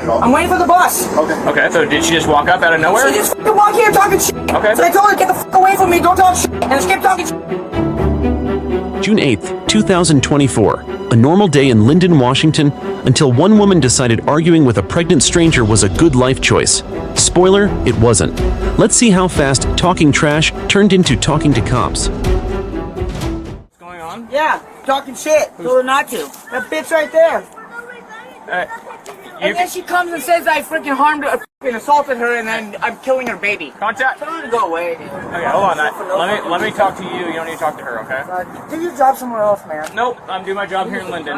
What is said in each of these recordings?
at all. I'm waiting for the bus. Okay. Okay, so did she just walk up out of nowhere? She just walk here talking shit. Okay. So I told her to get the fuck away from me, don't talk shit. And she kept talking shit. June 8th, 2024. A normal day in Lynden, Washington, until one woman decided arguing with a pregnant stranger was a good life choice. Spoiler, it wasn't. Let's see how fast talking trash turned into talking to cops. What's going on? Yeah, talking shit. Told her not to. That bitch right there. And then she comes and says I freaking harmed her, freaking assaulted her, and then I'm killing her baby. Contact. Tell her to go away, dude. Okay, hold on. Let me talk to you. You don't need to talk to her, okay? Do your job somewhere else, man. Nope, I'm doing my job here in Lynden.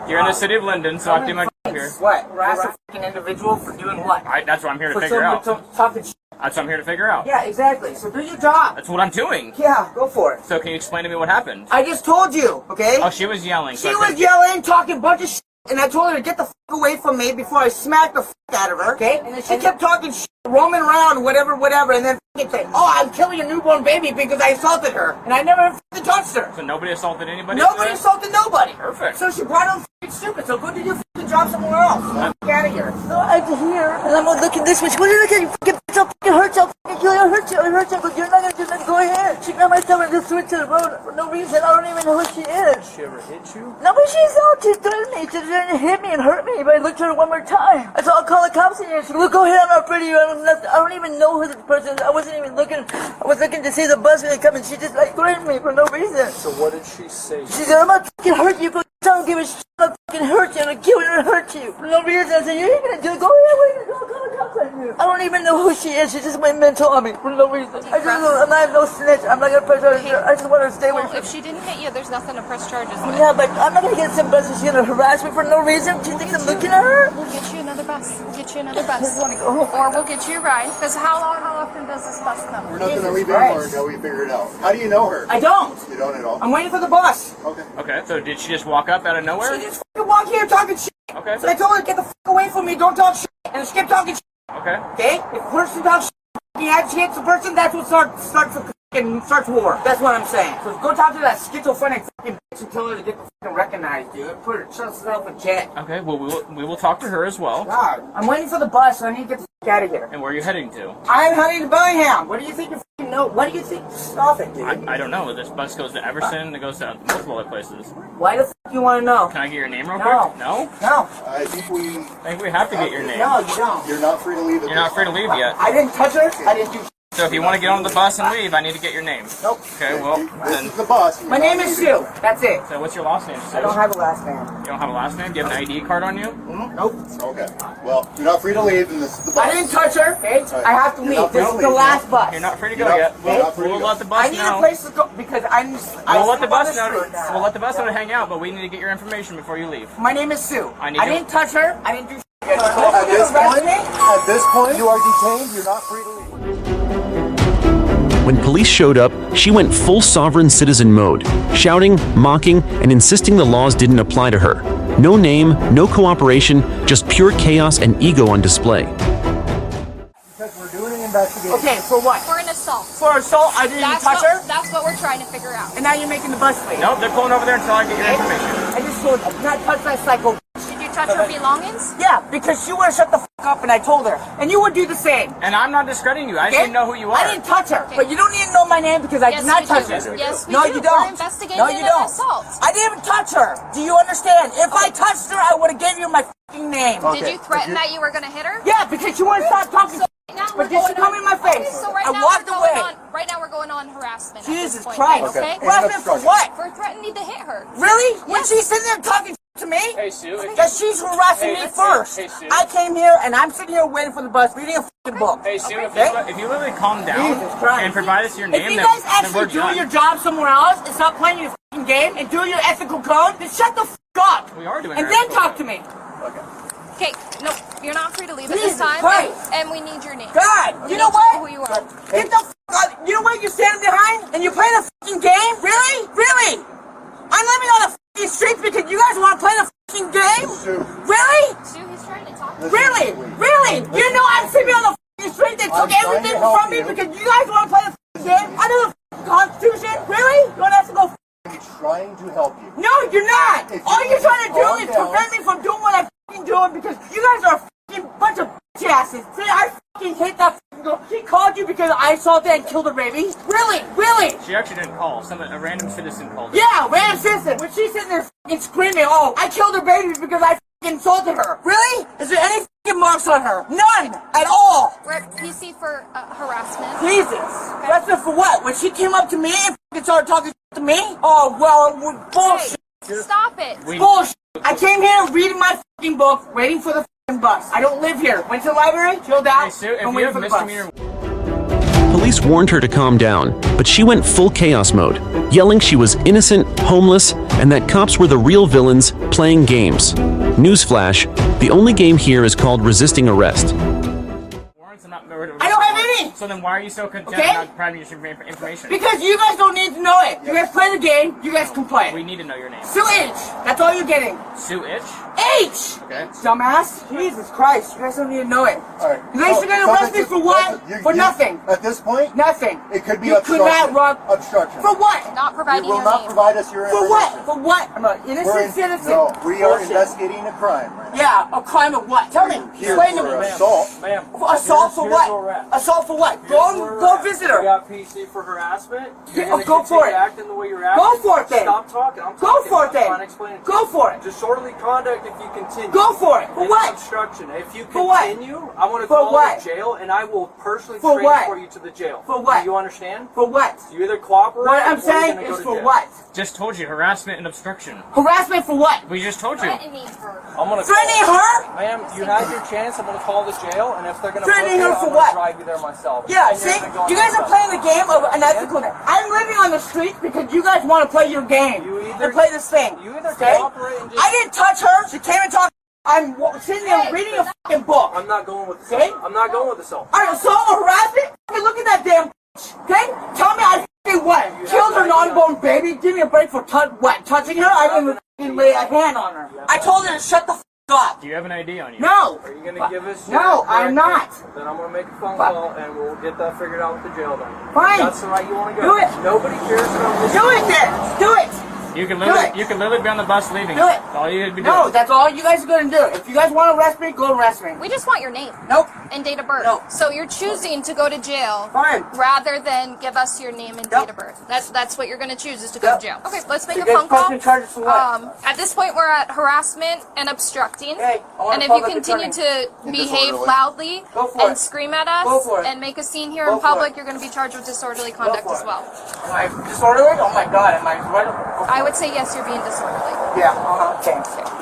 You're in the city of Lynden, so I have to do my job here. What? Harass a freaking individual for doing what? That's what I'm here to figure out. Talking shit. That's what I'm here to figure out. Yeah, exactly. So do your job. That's what I'm doing. Yeah, go for it. So can you explain to me what happened? I just told you, okay? Oh, she was yelling. She was yelling, talking a bunch of shit, and I told her to get the fuck away from me before I smacked the fuck out of her, okay? And then she kept talking shit, roaming around, whatever, and then fucking saying, oh, I'm killing a newborn baby because I assaulted her. And I never fucking touched her. So nobody assaulted anybody? Nobody assaulted nobody. Perfect. So she brought on fucking stupid, so go do your fucking job somewhere else. Get out of here. No, I'm here, and I'm looking this way. What are you looking at? You fucking bitch, I'll fucking hurt you, I'll fucking kill you, I'll hurt you, but you're not gonna do nothing, go ahead. She grabbed my thumb and just went to the road for no reason. I don't even know who she is. Did she ever hit you? No, but she's out to threaten me. She didn't hit me and hurt me, but I looked at her one more time. I said, I'll call the cops in here. She said, look, go ahead, I'm not pretty. I don't even know who this person is. I wasn't even looking. I was looking to see the bus when they come, and she just like threatened me for no reason. So what did she say? She said, I'm gonna fucking hurt you. I don't give a shit. I'm gonna fucking hurt you. I'm gonna kill you and hurt you. For no reason. I said, you ain't gonna do it. Go ahead, what are you gonna do? I'll call the cops on you. I don't even know who she is. She just went mental on me for no reason. I'm not no snitch. I'm not gonna press charges. I just want her to stay away from me. If she didn't hit you, there's nothing to press charges with. Yeah, but I'm not gonna get some bus and she's gonna harass me for no reason. Do you think I'm looking at her? We'll get you another bus. We'll get you another bus. I just wanna go home. Or we'll get you a ride. Because how often does this bus come? We're not going to leave anymore until we figure it out. How do you know her? I don't. You don't at all? I'm waiting for the bus. Okay. Okay, so did she just walk up out of nowhere? She just fucking walk here talking shit. Okay. So I told her to get the fuck away from me, don't talk shit. And she kept talking shit. Okay. Okay? If a person talks shit, he agitates a person, that's what starts war. That's what I'm saying. So go talk to that schizophrenic fucking bitch and tell her to get the fucking recognized, dude. Put herself in check. Okay, well, we will talk to her as well. God, I'm waiting for the bus, so I need to get the fuck out of here. And where are you heading to? I'm heading to Bodycam. What do you think you fucking know? What do you think? Stop it, dude. I don't know. This bus goes to Everson, it goes to multiple other places. Why the fuck do you want to know? Can I get your name real No. quick? No? No. I think we have to get your name. No, you don't. You're not free to leave. You're not free to leave yet. I didn't touch her. I didn't do shit. So if you want to get on the bus and leave, I need to get your name. Nope. Okay, well, This then. is the bus. My name is Sue. That's it. So what's your last name, Sue? I don't have a last name. You don't have a last name? Do you have an ID card on you? Nope. Okay. Well, you're not free to leave, and this is the bus. I didn't touch her. Okay? Right. I have to You're leave. not free This to is the leave. last bus. You're not free to You're go not- yet. you're not free to We'll go. let the bus I need know. a place to go because We'll let the bus know. We'll let the bus know to hang out, but we need to get your information before you leave. My name is Sue. I I didn't touch her. I didn't do shit. At this point, you are detained. You're not free to leave. When police showed up, she went full sovereign citizen mode, shouting, mocking, and insisting the laws didn't apply to her. No name, no cooperation, just pure chaos and ego on display. Because we're doing an investigation. Okay, for what? For an assault. For assault, I didn't even touch her? That's what we're trying to figure out. And now you're making the bus leave. Nope, they're pulling over there until I get your information. I just told you, not touch that psycho. Did you touch her belongings? Yeah, because she would have shut the fuck up and I told her. And you would do the same. And I'm not discrediting you. I just didn't know who you are. I didn't touch her. But you don't need to know my name because I did not touch her. Yes, we no, do. you don't. We're investigating no, you an don't. assault. I didn't even touch her. Do you understand? If I touched her, I would have given you my fucking name. Did you threaten that you were going to hit her? Yeah, because you wouldn't stop talking. But did she come in my face? So right I now walked away. Right now we're going on harassment. Jesus at this point, Christ. Okay? Harassment for what? For threatening to hit her. Really? When she's sitting there talking to me? Hey, Sue. Because she's harassing me first. Hey, Sue. I came here and I'm sitting here waiting for the bus, reading a fucking book. Hey, Sue, Okay? if you literally calm down Jesus Christ. and provide us your name, If you then, guys then we're actually do done. your job somewhere else and stop playing your fucking game and do your ethical code, then shut the fuck up. We are doing And our then ethical talk code. to me. Okay, no, you're not free to leave at Jesus this time. Christ. And we need your name. God, We you need know to what? Who you are. Get the fuck out. You know what you're standing behind? And you're playing a fucking game? Really? Really? I'm living on the fucking streets because you guys want to play the fucking game? Really? Sue, he's trying to talk. Really? Really? You know I'm sitting on the fucking street. They took everything from me because you guys want to play the fucking game? Under the fucking Constitution? Really? You want to have to go I'm trying to help you. No, you're not. If All you you're trying to do calm is down. prevent me from doing what I'm fucking doing because because you guys are a fucking bunch of bitch asses. See, I fucking hate that fucking girl. She called you because I assaulted and killed her baby? Really? Really? She actually didn't call. A random citizen called her. Yeah, random citizen. When she's sitting there fucking screaming, oh, I killed her baby because I fucking insulted her. Really? Is there any fucking marks on her? None at all. We're at PC for harassment. Jesus. That's it for what? When she came up to me and fucking started talking to me? Oh, well, bullshit. Stop it. Bullshit. I came here reading my fucking book, waiting for the fucking bus. I don't live here. Went to the library, chilled out, Hey, Sue, if and you waited have for the bus. misdemeanor... Police warned her to calm down, but she went full chaos mode, yelling she was innocent, homeless, and that cops were the real villains playing games. Newsflash, the only game here is called resisting arrest. Warrants are not murder. I don't have any! So then why are you so content Okay? about providing your information? Because you guys don't need to know it. You guys play the game, you guys can play. We need to know your name. Sue H. That's all you're getting. Sue Itch? H! Okay. Dumbass. Jesus Christ. You guys don't need to know it. Alright. You guys are gonna arrest me for what? For nothing. At this point, Nothing. it could be You could obstruction. not run. Obstruction. For what? Not You providing will your not name. provide us your For information. what? For what? I'm an innocent citizen. No, we are Bullshit. investigating a crime right now. Yeah, a crime of what? Tell me. Here Explain to for me. assault. Ma'am. Assault for here's what? where we're at. Assault for what? Here's where Go we're at. visit We her. got PC for harassment. You're Yeah, gonna go for continue it. acting the way you're acting. Go for it then. Stop talking. I'm Go talking. for it I'm then. trying to explain it to Go you. for it. Disorderly conduct if you continue. Go for it. For It's what? obstruction. If you For what? continue, I'm going to For call what? the jail and I will personally For what? transfer you to the jail. For what? Do you understand? For what? You either cooperate What I'm or saying you're gonna is go to for jail. what? Just told you, harassment and obstruction. Harassment for what? We just told you. Threatening her. I'm going to Threatening her? Ma'am, you had your chance. I'm going to call the jail, and if they're going to Threatening her I'm for going what? to drive you there myself. Yeah, And you're see? gonna go on You guys are myself. playing the game of unethical. I'm living on the streets because you guys want to play your game. You either- and play this thing. You either okay? cooperate and just... I didn't touch her. She came and talked. I'm sitting there reading a fucking book. I'm not going with the Okay? I'm not going with the self. Alright, assault or harassment? Fucking look at that damn bitch, okay? Tell me I fucking what? Killed her non-born baby? Give me a break for touching her? I didn't even fucking lay a hand on her. I told her to shut the f*** up. Do you have an ID on you? No. Are you going to give us No, your I'm not. correct- Then I'm going to make a phone But- call and we'll get that figured out with the jail then. Fine. That's the right you want to go. Do it. Nobody cares about this. Do it then. Do it. You can Do literally, it. you can literally be on the bus leaving. Do it. That's all you would be No, doing. that's all you guys are gonna do. If you guys want to arrest me, go arrest me. We just want your name Nope. and date of birth. No. So you're choosing to go to jail Fine. rather than give us your name and Yep. date of birth. That's what you're going to choose is to go Yep. to jail. Okay, let's make You a guys phone call. pressing charges for what? At this point, we're at harassment and obstructing. Hey, I want and a if you public continue attorney. to behave disorderly. loudly Go for and it. scream at us Go for it. and make a scene here Go in for public, it. you're going to be charged with disorderly conduct for as it. well. Am I disorderly? Oh my god, am I right? I would say yes, you're being disorderly. Yeah, okay.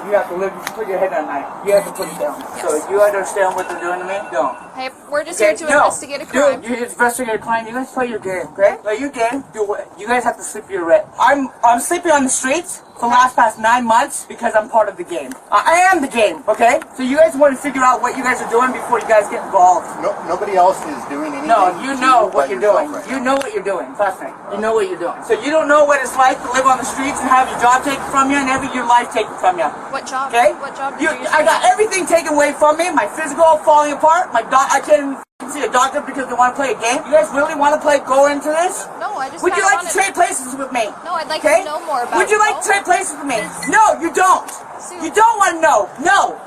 You have to live, put your head on night. You have to put it down. So you understand what they're doing to me? Don't. Hey, we're just Okay, here to investigate a crime. Dude, you investigate a crime. You guys play your game, okay? Play your game. Do what? You guys have to sleep your red. I'm sleeping on the streets for the past 9 months because I'm part of the game. I am the game, okay? So you guys want to figure out what you guys are doing before you guys get involved. No, nobody else is doing anything. No, you know but what you're yourself doing. right You now. know what you're doing. Trust me. You know what you're doing. So you don't know what it's like to live on the streets and have your job taken from you and your life taken from you. What job? Okay? What job did You, you use I for got that? everything taken away from me. My physical falling apart. I can't even see a doctor because they want to play a game. You guys really want to go into this? No, I just Would you kinda like to wanted- trade places with me? No, I'd like Okay? to know more about Would you it, like to no? trade places with me? No, you don't. Sue. You don't want to know.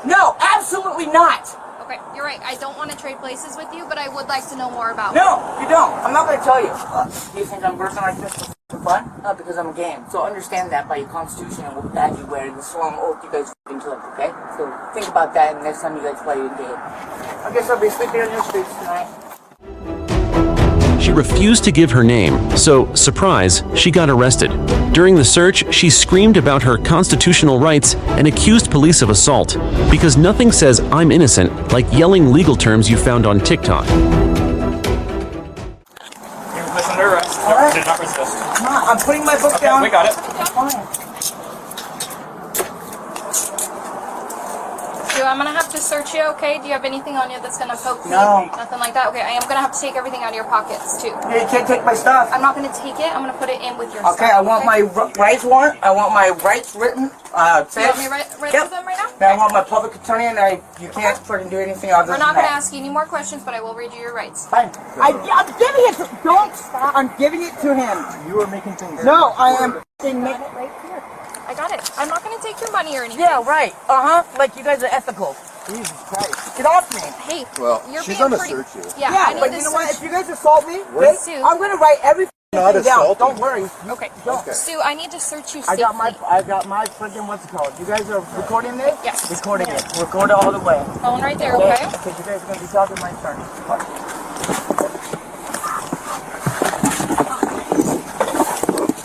No, absolutely not. Okay, you're right. I don't want to trade places with you, but I would like to know more about it. No, you don't. I'm not going to tell you. Do you think I'm bursting like this for fun? Not because I'm a game. So understand that by your constitution and what badge you wear and the solemn oath you guys took, okay? So think about that and next time you guys play your game. I guess I'll be sleeping on your streets tonight. She refused to give her name, so, surprise, she got arrested. During the search, she screamed about her constitutional rights and accused police of assault, because nothing says "I'm innocent" like yelling legal terms you found on TikTok. You're under arrest. All right. Did not resist. Come on, I'm putting my book Okay, down. we got it. Fine. Sue, I'm gonna have to search you, okay? Do you have anything on you that's gonna poke me? No. Nothing like that? Okay, I am gonna have to take everything out of your pockets, too. You can't take my stuff. I'm not gonna take it. I'm gonna put it in with your Okay, stuff. I want my rights warrant. I want my rights written. Do you want me to write Yep. them right now? Then I want my public attorney, and you can't fucking do anything other We're than not gonna that. ask you any more questions, but I will read you your rights. Fine. I'm giving it to. Don't stop. I'm giving it to him. You are making things. No, I am. Making Right here. I got it. I'm not gonna take your money or anything. Yeah, right. Like you guys are ethical. Jesus Christ. Get off me. Hey, Well, you're she's being gonna pretty... search you. Yeah, Yeah, I need but to you know what? search... If you guys assault me, okay, Sue. I'm gonna write everything Not down. assaulting. Don't worry. Okay. Okay. Sue, I need to search you I safely. got my freaking what's it called? You guys are recording this? Yes. Recording it. Record it all the way. Phone right there, okay? Because you guys are gonna be talking my turn.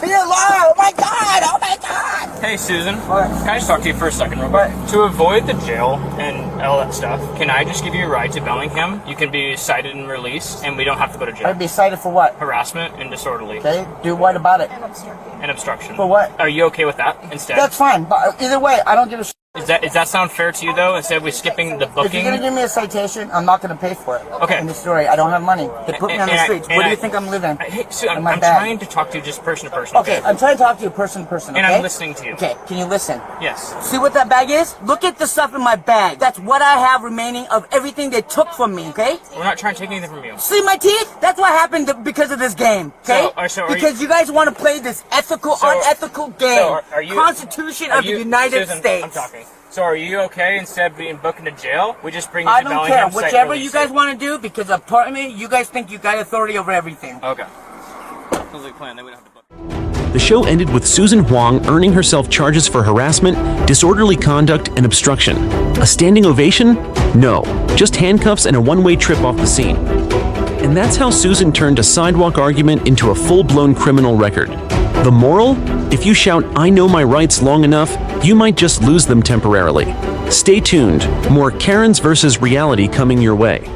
Be alive! Oh my god! Oh my god! Hey, Susan. What? Can I just talk to you for a second real quick? What? To avoid the jail and all that stuff, can I just give you a ride to Bellingham? You can be cited and released, and we don't have to go to jail. I'd be cited for what? Harassment and disorderly. Okay, do what about it? And obstruction. For what? Are you okay with that instead? That's fine, but either way, I don't give a shit. Does that sound fair to you though? Instead of we skipping the If you're booking? gonna give me a citation, I'm not gonna pay for it. Okay. In the story, I don't have money. They put me on the And I- streets. and Where do I- you think I'm living? Hey, Sue, I'm In my bag. trying to talk to you just person to person. Okay, I'm trying to talk to you person to person, okay? And I'm listening to you. Okay, can you listen? Yes. See what that bag is? Look at the stuff in my bag. That's what I have remaining of everything they took from me, okay? We're not trying to take anything from you. See my teeth? That's what happened because of this game, okay? So are because you guys want to play this ethical, unethical game. So are you, Constitution are of the you- United Susan, States. I'm talking. So are you okay instead of being booked into jail? We just bring you I to don't care. Bellingham. site Whichever release you guys it. want to do, because apparently you guys think you got authority over everything. Okay. Sounds like a plan. Then we don't have to book. The show ended with Susan Huang earning herself charges for harassment, disorderly conduct, and obstruction. A standing ovation? No, just handcuffs and a one-way trip off the scene. And that's how Susan turned a sidewalk argument into a full-blown criminal record. The moral? If you shout, "I know my rights" long enough, you might just lose them temporarily. Stay tuned. More Karens versus reality coming your way.